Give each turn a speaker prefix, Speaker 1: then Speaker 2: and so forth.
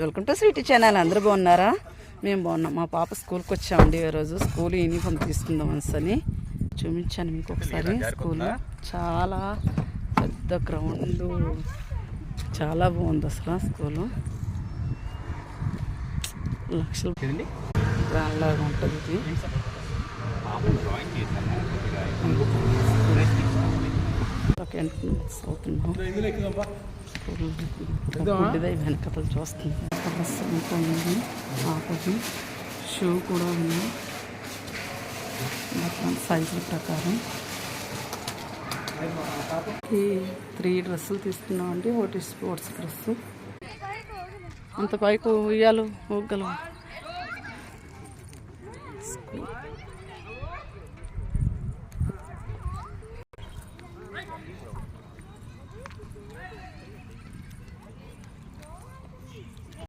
Speaker 1: Welcome to Sweety channel. అందరూ బాగున్నారా? మేము బాగున్నాం. మా పాప స్కూల్కి వచ్చామండి ఈరోజు. స్కూల్ యూనిఫామ్ తీసుకుందాం అని చూపించాను మీకు ఒకసారి. స్కూల్ చాలా పెద్ద గ్రౌండ్, చాలా బాగుంది అసలు. స్కూలు లక్షలు గ్రాండ్ లాగా ఉంటుంది ఇది. ఎంట్రన్స్ అవుతున్నాం. వెనకతలు చూస్తుంది. బస్సు ఉంటుంది, పాపకి షూ కూడా ఉంది మొత్తం సైజుల ప్రకారం. 3 డ్రెస్సులు తీసుకున్నాం అండి. ఒకటి స్పోర్ట్స్ డ్రెస్సు. అంత పైకి ఉయ్యాలు ఊగలు.